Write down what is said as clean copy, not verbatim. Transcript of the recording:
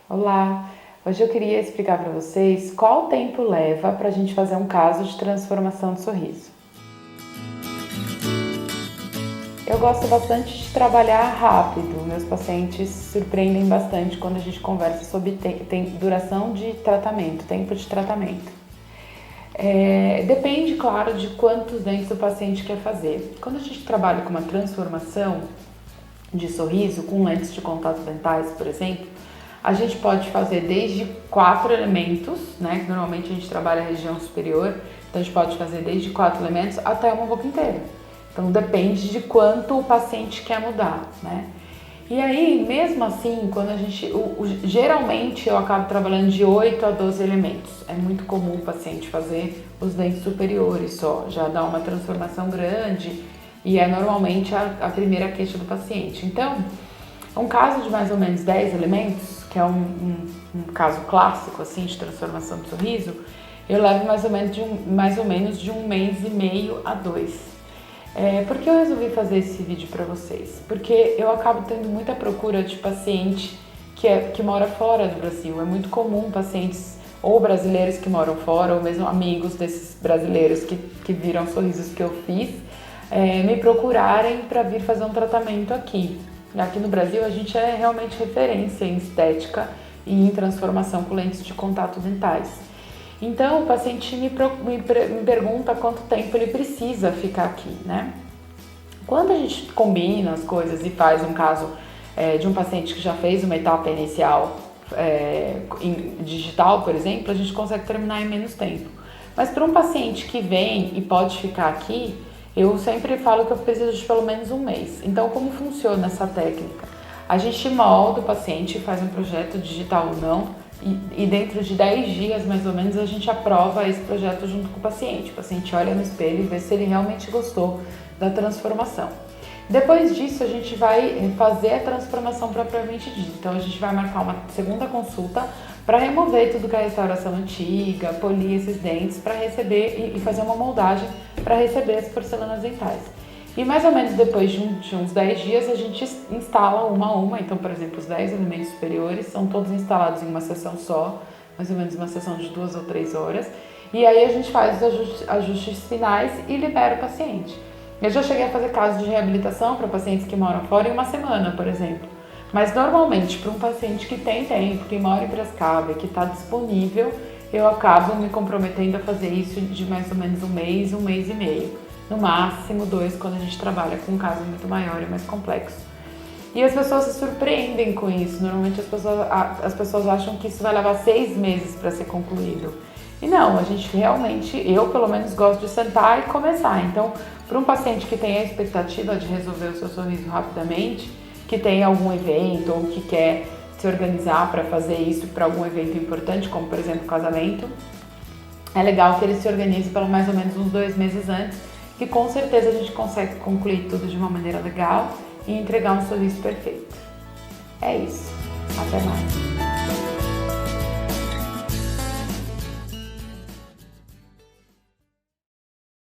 Olá! Hoje eu queria explicar para vocês qual tempo leva para a gente fazer um caso de transformação de sorriso. Eu gosto bastante de trabalhar rápido, meus pacientes surpreendem bastante quando a gente conversa sobre duração de tratamento, tempo de tratamento. Depende, claro, de quantos dentes o paciente quer fazer. Quando a gente trabalha com uma transformação de sorriso, com lentes de contato dentais, por exemplo, a gente pode fazer desde 4 elementos, né? Que normalmente a gente trabalha a região superior, então a gente pode fazer desde 4 elementos até uma boca inteira. Então depende de quanto o paciente quer mudar, né? E aí, mesmo assim, quando a gente, geralmente eu acabo trabalhando de 8 a 12 elementos. É muito comum o paciente fazer os dentes superiores só, já dá uma transformação grande e é normalmente a primeira queixa do paciente. Então, um caso de mais ou menos 10 elementos, que é um caso clássico assim de transformação de sorriso, eu levo mais ou menos de 1 mês e meio a 2. Por que eu resolvi fazer esse vídeo para vocês? Porque eu acabo tendo muita procura de paciente que mora fora do Brasil. É muito comum pacientes ou brasileiros que moram fora, ou mesmo amigos desses brasileiros que viram sorrisos que eu fiz, me procurarem para vir fazer um tratamento aqui. Aqui no Brasil a gente é realmente referência em estética e em transformação com lentes de contato dentais. Então o paciente me pergunta quanto tempo ele precisa ficar aqui, né? Quando a gente combina as coisas e faz um caso de um paciente que já fez uma etapa inicial em digital, por exemplo, a gente consegue terminar em menos tempo. Mas para um paciente que vem e pode ficar aqui, eu sempre falo que eu preciso de pelo menos 1 mês. Então, como funciona essa técnica? A gente molda o paciente, faz um projeto digital ou não, e dentro de 10 dias, mais ou menos, a gente aprova esse projeto junto com o paciente. O paciente olha no espelho e vê se ele realmente gostou da transformação. Depois disso, a gente vai fazer a transformação propriamente dita. Então, a gente vai marcar uma segunda consulta para remover tudo que é restauração antiga, polir esses dentes para receber e fazer uma moldagem para receber as porcelanas dentais. E mais ou menos depois de uns 10 dias a gente instala uma a uma. Então, por exemplo, os 10 elementos superiores são todos instalados em uma sessão só, mais ou menos uma sessão de 2 ou 3 horas. E aí a gente faz os ajustes finais e libera o paciente. Eu já cheguei a fazer casos de reabilitação para pacientes que moram fora em 1 semana, por exemplo. Mas normalmente, para um paciente que tem tempo, que mora em Piracicaba e que está disponível, eu acabo me comprometendo a fazer isso de mais ou menos 1 mês e meio. No máximo 2, quando a gente trabalha com um caso muito maior e mais complexo. E as pessoas se surpreendem com isso. Normalmente as pessoas acham que isso vai levar 6 meses para ser concluído. E não, a gente realmente, eu pelo menos gosto de sentar e começar. Então, para um paciente que tem a expectativa de resolver o seu sorriso rapidamente, que tem algum evento ou que quer se organizar para fazer isso para algum evento importante, como por exemplo casamento, é legal que ele se organize pelo mais ou menos uns 2 meses antes, que com certeza a gente consegue concluir tudo de uma maneira legal e entregar um sorriso perfeito. É isso. Até mais.